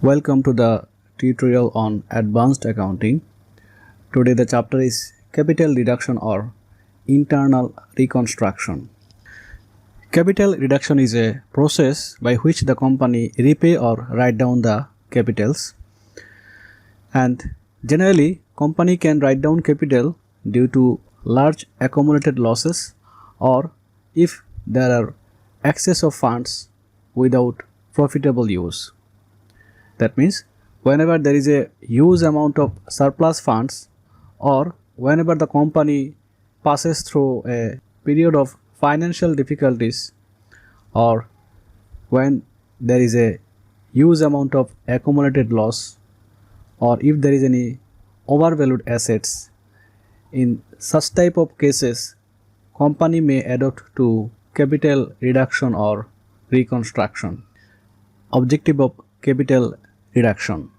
Welcome to the tutorial on advanced accounting. Today the chapter is capital reduction or internal reconstruction. Capital reduction is a process by which the company repay or write down the capitals, and generally company can write down capital due to large accumulated losses or if there are excess of funds without profitable use. That means whenever there is a huge amount of surplus funds or whenever the company passes through a period of financial difficulties or when there is a huge amount of accumulated loss or if there is any overvalued assets, in such type of cases company may adopt to capital reduction or reconstruction. Objective of capital reduction: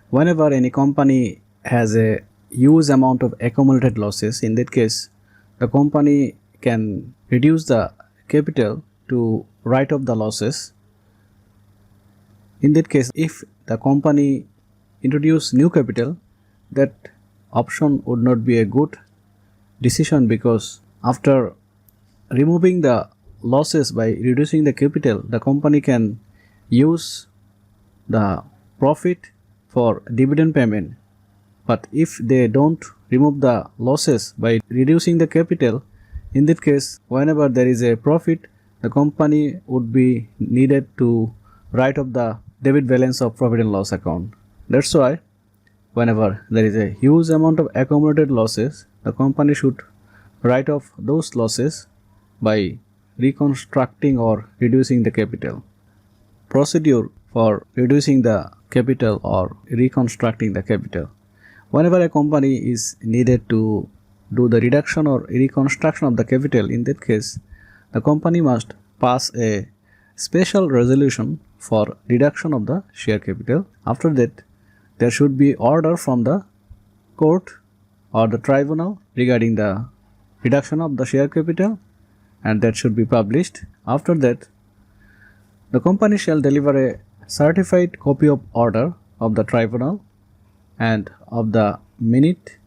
whenever any company has a huge amount of accumulated losses, in that case the company can reduce the capital to write off the losses. In that case, if the company introduce new capital, that option would not be a good decision, because after removing the losses by reducing the capital, the company can use the profit for dividend payment. But if they don't remove the losses by reducing the capital, in that case whenever there is a profit, the company would be needed to write off the debit balance of profit and loss account. That's why whenever there is a huge amount of accumulated losses, the company should write off those losses by reconstructing or reducing the capital. Procedure for reducing the capital or reconstructing the capital: whenever a company is needed to do the reduction or reconstruction of the capital, in that case the company must pass a special resolution for reduction of the share capital. After that, there should be order from the court or the tribunal regarding the reduction of the share capital, and that should be published. After that, the company shall deliver a certified copy of order of the tribunal and of the minute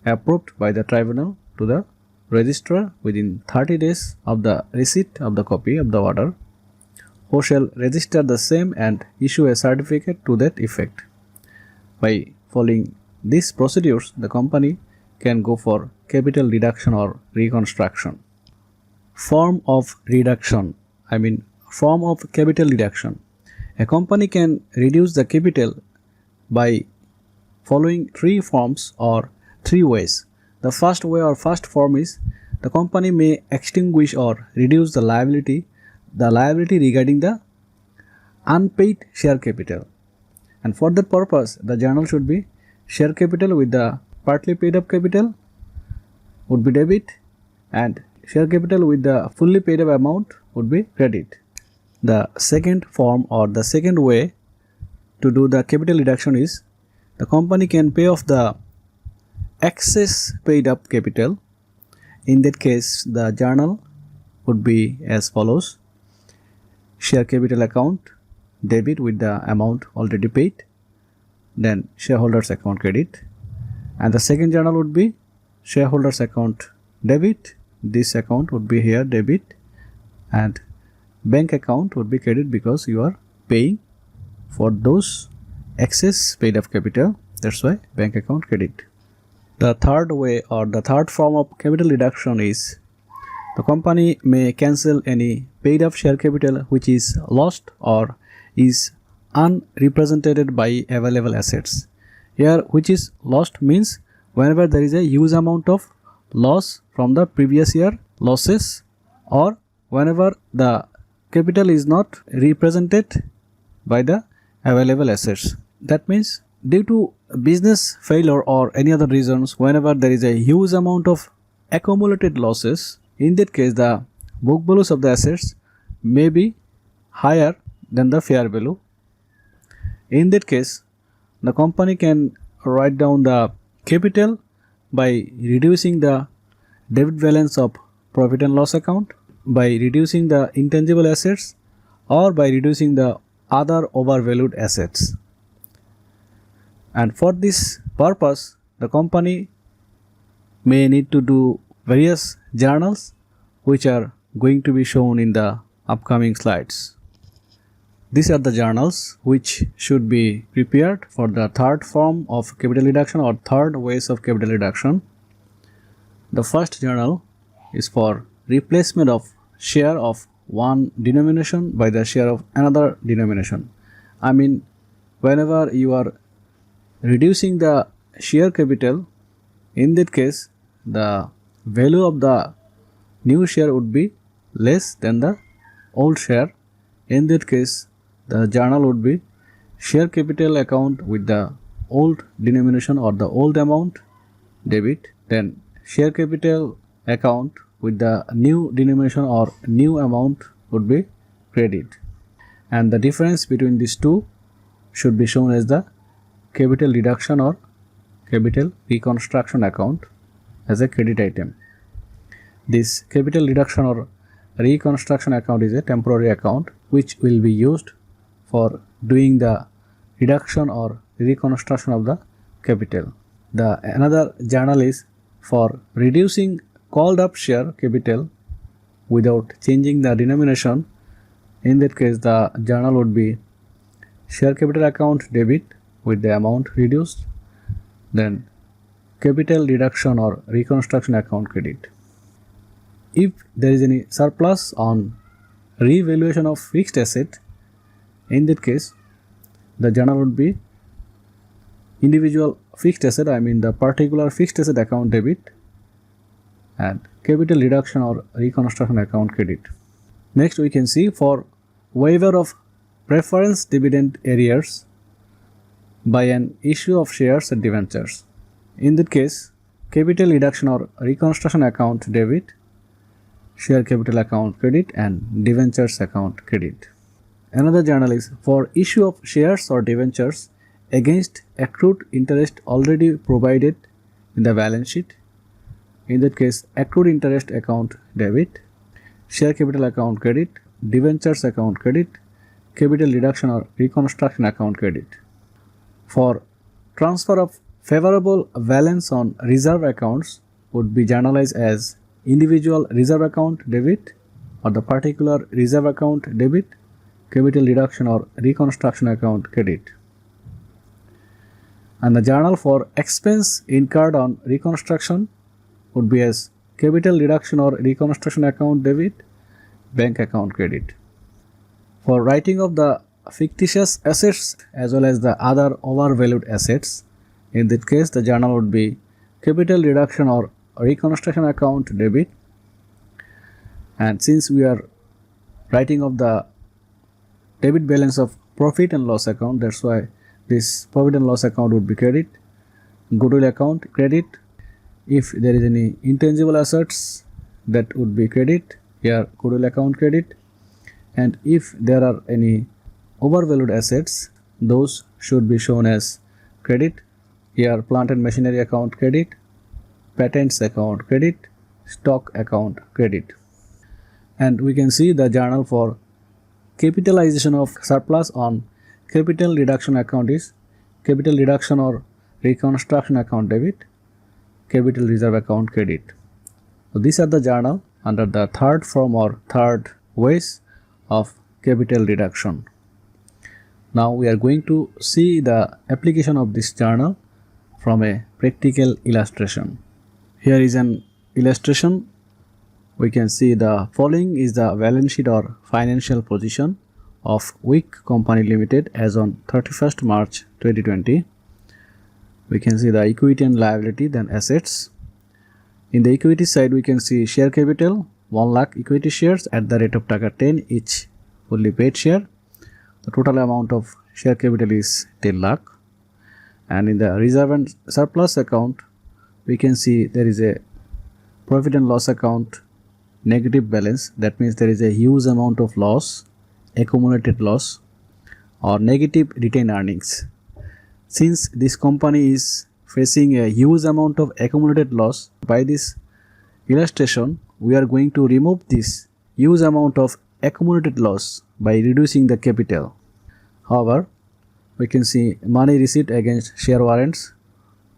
approved by the tribunal to the registrar within 30 days of the receipt of the copy of the order, who shall register the same and issue a certificate to that effect. By following these procedures, the company can go for capital reduction or reconstruction. Form of reduction, form of capital reduction. A company can reduce the capital by following three forms or three ways. The first way or first form is the company may extinguish or reduce the liability regarding the unpaid share capital. And for that purpose, the journal should be share capital with the partly paid up capital would be debit, and share capital with the fully paid up amount would be credit. The second form or the second way to do the capital reduction is the company can pay off the excess paid up capital. In that case, the journal would be as follows: share capital account debit with the amount already paid, then shareholders account credit, and the second journal would be shareholders account debit, this account would be here debit, and bank account would be credit because you are paying for those excess paid up capital, that's why bank account credit. The third way or the third form of capital reduction is the company may cancel any paid up share capital which is lost or is unrepresented by available assets. Here, which is lost means whenever there is a huge amount of loss from the previous year losses, or whenever the capital is not represented by the available assets. That means due to business failure or any other reasons, whenever there is a huge amount of accumulated losses, in that case the book values of the assets may be higher than the fair value. In that case, the company can write down the capital by reducing the debit balance of profit and loss account, by reducing the intangible assets, or by reducing the other overvalued assets. And for this purpose, the company may need to do various journals which are going to be shown in the upcoming slides. These are the journals which should be prepared for the third form of capital reduction or third ways of capital reduction. The first journal is for replacement of share of one denomination by the share of another denomination. I mean, whenever you are reducing the share capital, in that case the value of the new share would be less than the old share. In that case, the journal would be share capital account with the old denomination or the old amount debit, then share capital account with the new denomination or new amount would be credit, and the difference between these two should be shown as the capital reduction or capital reconstruction account as a credit item. This capital reduction or reconstruction account is a temporary account which will be used for doing the reduction or reconstruction of the capital. The another journal is for reducing called up share capital without changing the denomination. In that case, the journal would be share capital account debit with the amount reduced, then capital reduction or reconstruction account credit. If there is any surplus on revaluation of fixed asset, in that case the journal would be individual fixed asset, I mean the particular fixed asset account debit, and capital reduction or reconstruction account credit. Next, we can see for waiver of preference dividend arrears by an issue of shares and debentures. In that case, capital reduction or reconstruction account debit, share capital account credit, and debentures account credit. Another journal is for issue of shares or debentures against accrued interest already provided in the balance sheet. In that case, accrued interest account debit, share capital account credit, debentures account credit, capital reduction or reconstruction account credit. For transfer of favorable balance on reserve accounts would be journalized as individual reserve account debit or the particular reserve account debit, capital reduction or reconstruction account credit. And the journal for expense incurred on reconstruction would be as capital reduction or reconstruction account debit, bank account credit. For writing of the fictitious assets as well as the other overvalued assets, in that case the journal would be capital reduction or reconstruction account debit. And since we are writing of the debit balance of profit and loss account, that's why this profit and loss account would be credit, goodwill account credit. If there is any intangible assets, that would be credit, here goodwill account credit. And if there are any overvalued assets, those should be shown as credit, here plant and machinery account credit, patents account credit, stock account credit. And we can see the journal for capitalization of surplus on capital reduction account is capital reduction or reconstruction account debit, capital reserve account credit. So these are the journal under the third form or third ways of capital reduction. Now we are going to see the application of this journal from a practical illustration. Here is an illustration. We can see the following is the balance sheet or financial position of WIC Company Limited as on 31st March 2020. We can see the equity and liability, then assets. In the equity side, we can see share capital 1 lakh equity shares at the rate of Taka 10 each fully paid share. The total amount of share capital is 10 lakh. And in the reserve and surplus account, we can see there is a profit and loss account negative balance. That means there is a huge amount of loss, accumulated loss or negative retained earnings. Since this company is facing a huge amount of accumulated loss. By this illustration, we are going to remove this huge amount of accumulated loss by reducing the capital. However, we can see money received against share warrants,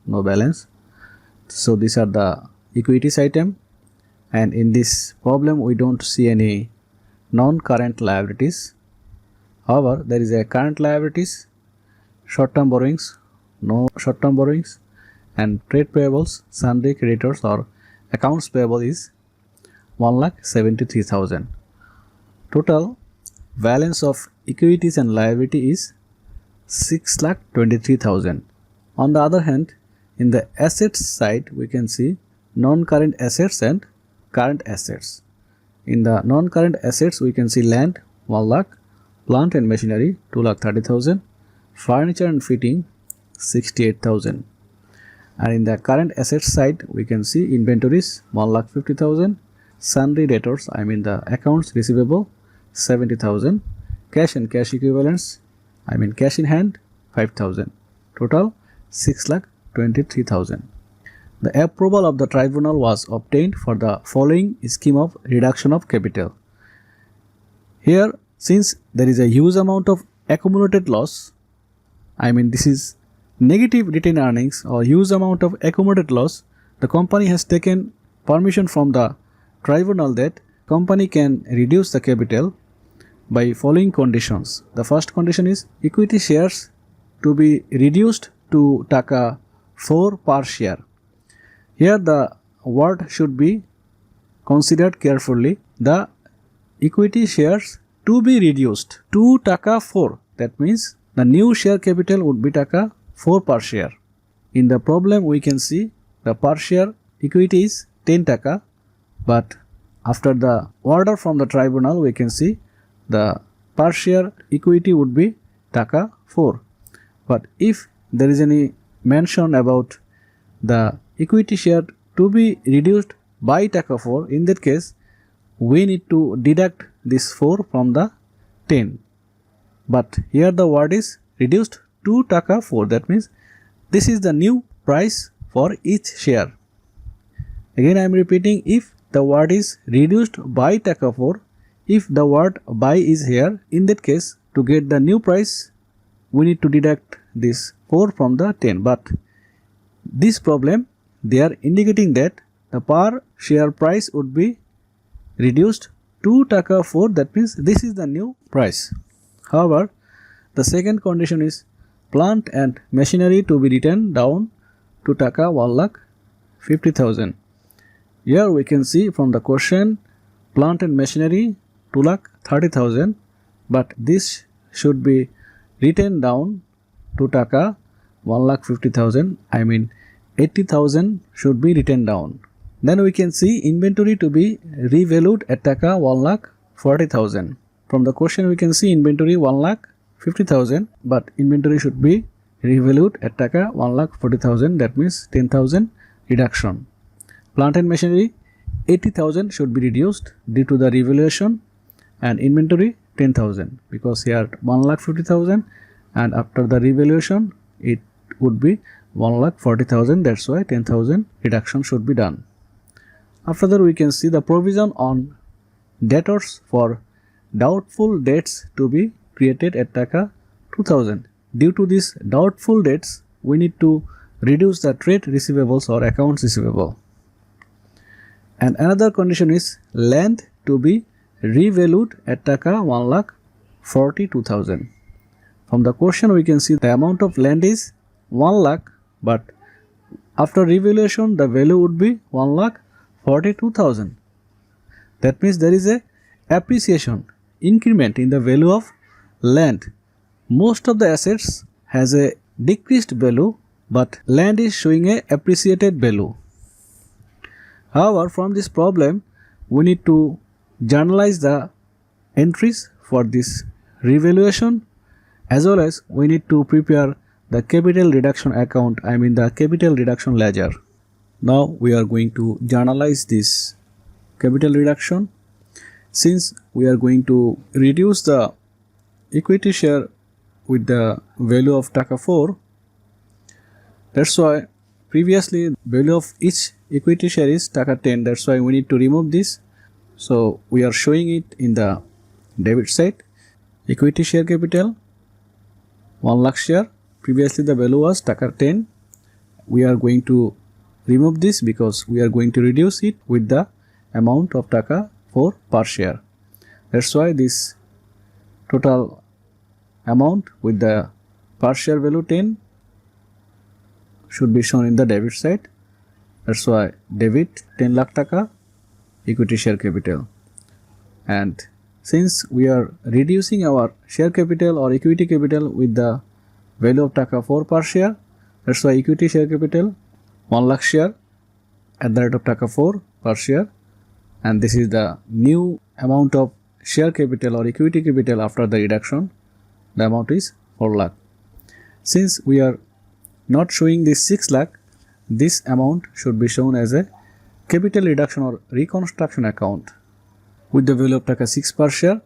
no balance. So these are the equities item, and in this problem we don't see any non-current liabilities. However, there is a current liabilities, short-term borrowings, no short-term borrowings, and trade payables, sundry creditors or accounts payable is 1,73,000. Total balance of equities and liability is 6,23,000. On the other hand, in the assets side, we can see non-current assets and current assets. In the non-current assets, we can see land 1 lakh, plant and machinery 2,30,000, furniture and fitting 68,000. And in the current assets side, we can see inventories 1,50,000, sundry debtors, the accounts receivable 70,000, cash and cash equivalents, cash in hand 5,000. Total 6,23,000. The approval of the tribunal was obtained for the following scheme of reduction of capital. Here, since there is a huge amount of accumulated loss, this is negative retained earnings or huge amount of accumulated loss, the company has taken permission from the tribunal that company can reduce the capital by following conditions. The first condition is equity shares to be reduced to taka 4 per share. Here the word should be considered carefully. The equity shares to be reduced to taka 4. That means the new share capital would be taka 4 per share. In the problem we can see the per share equity is 10 taka, but after the order from the tribunal we can see the per share equity would be taka 4. But if there is any mention about the equity share to be reduced by taka 4, in that case we need to deduct this 4 from the 10. But here the word is reduced to taka 4. That means this is the new price for each share. Again I am repeating, if the word is reduced by taka 4, if the word by is here, in that case to get the new price we need to deduct this 4 from the 10. But this problem they are indicating that the per share price would be reduced to taka 4. That means this is the new price. However, the second condition is plant and machinery to be written down to taka 1,50,000. Here we can see from the question plant and machinery 2,30,000, but this should be written down to taka 1,50,000. 80,000 should be written down. Then we can see inventory to be revalued at taka 1,40,000. From the question we can see inventory 1,50,000, but inventory should be revalued at taka 1,40,000. That means 10,000 reduction. Plant and machinery 80,000 should be reduced due to the revaluation, and inventory 10,000 because here 1,50,000 and after the revaluation it would be 1,40,000. That's why 10,000 reduction should be done. After that we can see the provision on debtors for doubtful debts to be created at taka 2,000. Due to these doubtful debts we need to reduce the trade receivables or accounts receivable. And another condition is land to be revalued at taka 1,42,000. From the question we can see the amount of land is 1 lakh, but after revaluation the value would be 1,42,000. That means there is a appreciation, increment in the value of land. Most of the assets has a decreased value, but land is showing a appreciated value. However, from this problem we need to journalize the entries for this revaluation, as well as we need to prepare the capital reduction account, the capital reduction ledger. Now we are going to journalize this capital reduction. Since we are going to reduce the equity share with the value of taka 4, that's why previously value of each equity share is taka 10, that's why we need to remove this. So we are showing it in the debit side. Equity share capital 1 lakh share, previously the value was taka 10. We are going to remove this because we are going to reduce it with the amount of taka 4 per share. That's why this total amount with the per share value 10 should be shown in the debit side. That's why debit 10 lakh taka equity share capital. And since we are reducing our share capital or equity capital with the value of taka 4 per share, that's why equity share capital 1 lakh share at the rate of taka 4 per share, and this is the new amount of share capital or equity capital after the reduction. The amount is 4 lakh. Since we are not showing this 6 lakh, this amount should be shown as a capital reduction or reconstruction account with the value of taka 6 per share.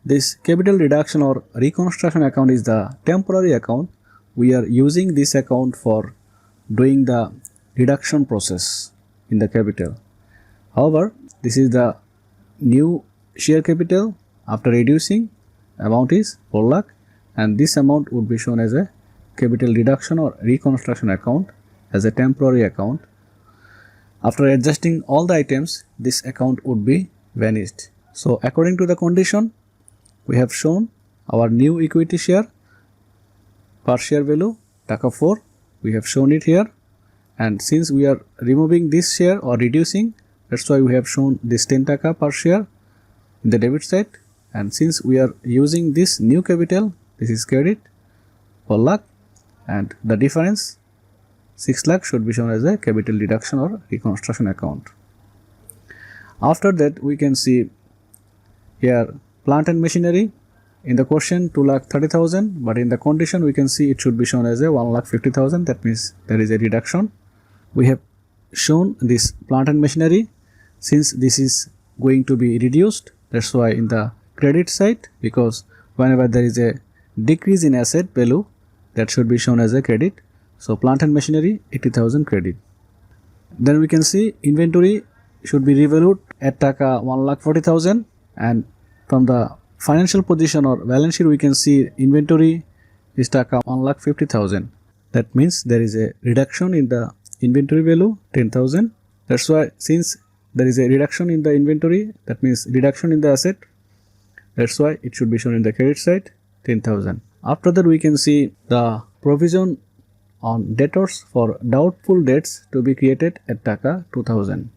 This capital reduction or reconstruction account is the temporary account. We are using this account for doing the reduction process in the capital. However, this is the new share capital after reducing amount is 4 lakh, and this amount would be shown as a capital reduction or reconstruction account as a temporary account. After adjusting all the items, this account would be vanished. So according to the condition, we have shown our new equity share per share value taka 4. We have shown it here, and since we are removing this share or reducing, that's why we have shown this 10 taka per share in the debit side. And since we are using this new capital, this is credit 4 lakh, and the difference 6 lakh should be shown as a capital reduction or reconstruction account. After that, we can see here plant and machinery. In the question 2,30,000, but in the condition we can see it should be shown as a 1,50,000. That means there is a reduction. We have shown this plant and machinery. Since this is going to be reduced, that's why in the credit side, because whenever there is a decrease in asset value, that should be shown as a credit. So plant and machinery 80,000 credit. Then we can see inventory should be revalued at taka 1,40,000, and from the financial position or balance sheet we can see inventory is taka 1,50,000. That means there is a reduction in the inventory value 10,000. That's why since there is a reduction in the inventory, that means reduction in the asset, that's why it should be shown in the credit side 10,000. After that, we can see the provision on debtors for doubtful debts to be created at taka 2,000.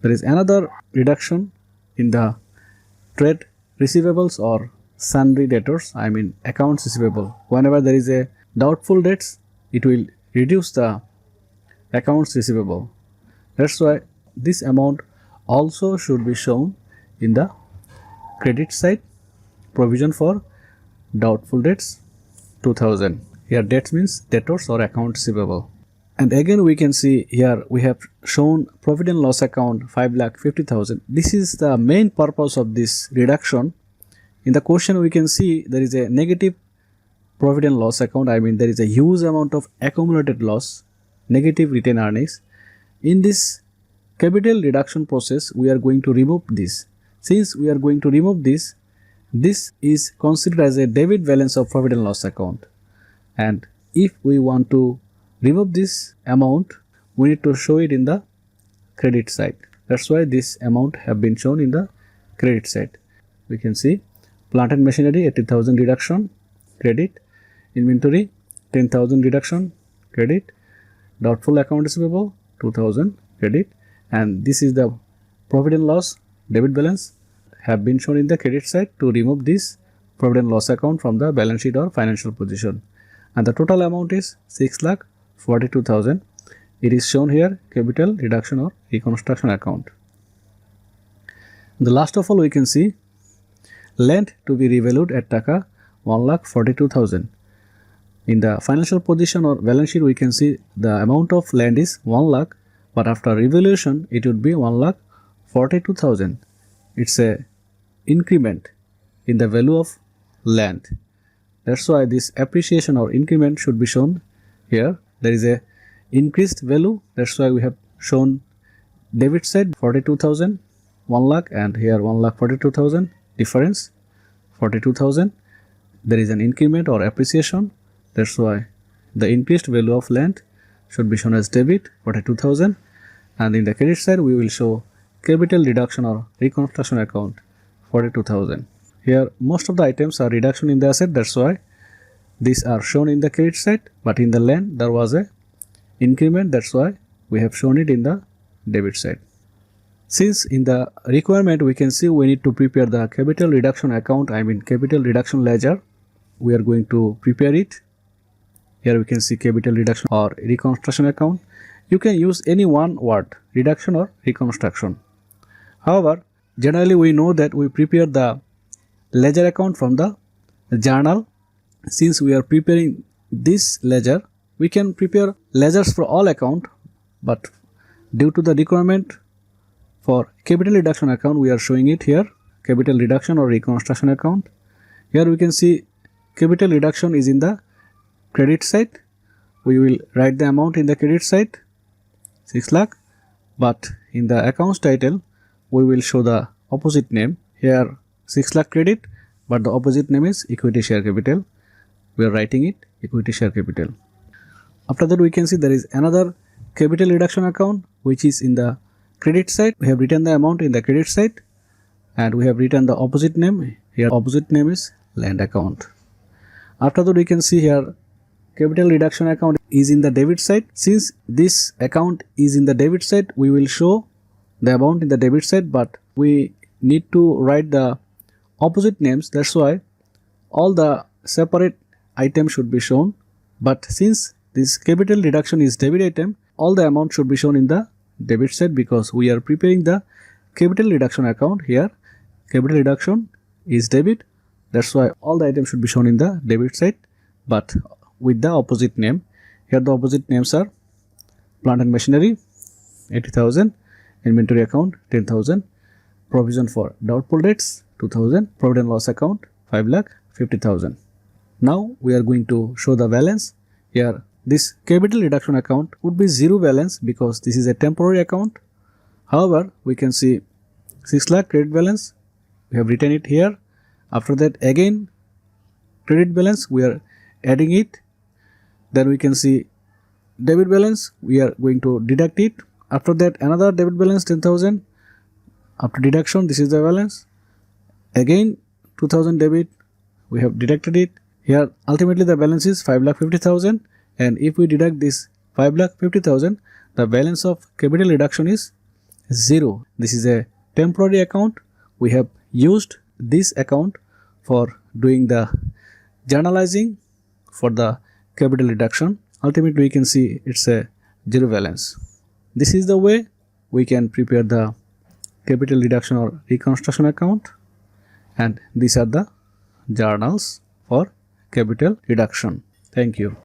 There is another reduction in the trade receivables or sundry debtors, I mean accounts receivable. Whenever there is a doubtful debts, it will reduce the accounts receivable. That's why this amount also should be shown in the credit side. Provision for doubtful debts 2,000. Here debts means debtors or accounts receivable. And again we can see here we have shown profit and loss account 5,50,000. This is the main purpose of this reduction. In the question we can see there is a negative profit and loss account, I mean there is a huge amount of accumulated loss, negative retained earnings. In this capital reduction process we are going to remove this. Since we are going to remove this, this is considered as a debit balance of profit and loss account, and if we want to remove this amount, we need to show it in the credit side. That's why this amount have been shown in the credit side. We can see plant and machinery 80,000 reduction credit, inventory 10,000 reduction credit, doubtful account receivable 2,000 credit, and this is the profit and loss debit balance have been shown in the credit side to remove this profit and loss account from the balance sheet or financial position. And the total amount is 6,42,000. It is shown here capital reduction or reconstruction account. The last of all we can see land to be revalued at taka 1,42,000. In the financial position or balance sheet we can see the amount of land is 1 lakh, but after revaluation it would be 1,42,000. It's a increment in the value of land. That's why this appreciation or increment should be shown here. There is a increased value, that's why we have shown debit side 42,000, 1 lakh, and here 1,42,000 difference 42,000. There is an increment or appreciation, that's why the increased value of land should be shown as debit 42,000, and in the credit side we will show capital reduction or reconstruction account 42,000. Here most of the items are reduction in the asset, that's why these are shown in the credit side, but in the land there was a increment, that's why we have shown it in the debit side. Since in the requirement we can see we need to prepare the capital reduction account, capital reduction ledger, we are going to prepare it. Here we can see capital reduction or reconstruction account. You can use any one word, reduction or reconstruction. However, generally we know that we prepare the ledger account from the journal. Since we are preparing this ledger, we can prepare ledgers for all account, but due to the requirement for capital reduction account, we are showing it here, capital reduction or reconstruction account. Here we can see capital reduction is in the credit side. We will write the amount in the credit side 6 lakh, but in the accounts title we will show the opposite name. Here 6 lakh credit, but the opposite name is equity share capital. We are writing it equity share capital. After that we can see there is another capital reduction account which is in the credit side. We have written the amount in the credit side and we have written the opposite name. Here opposite name is land account. After that we can see here capital reduction account is in the debit side. Since this account is in the debit side, we will show the amount in the debit side, but we need to write the opposite names, that's why all the separate items should be shown. But since this capital reduction is debit item, all the amount should be shown in the debit side because we are preparing the capital reduction account. Here capital reduction is debit, that's why all the items should be shown in the debit side, but with the opposite name. Here the opposite names are plant and machinery 80,000, inventory account 10,000, provision for doubtful debts 2,000, provident loss account 5,50,000. Now we are going to show the balance. Here this capital reduction account would be zero balance because this is a temporary account. However, we can see 6 lakh credit balance, we have written it here. After that again credit balance, we are adding it. Then we can see debit balance, we are going to deduct it. After that another debit balance 10,000. After deduction, this is the balance. Again 2,000 debit, we have deducted it. Here ultimately the balance is 5,50,000, and if we deduct this 5,50,000, the balance of capital reduction is 0. This is a temporary account. We have used this account for doing the journalizing for the capital reduction. Ultimately we can see it's a 0 balance. This is the way we can prepare the capital reduction or reconstruction account, and these are the journals for capital reduction. Thank you.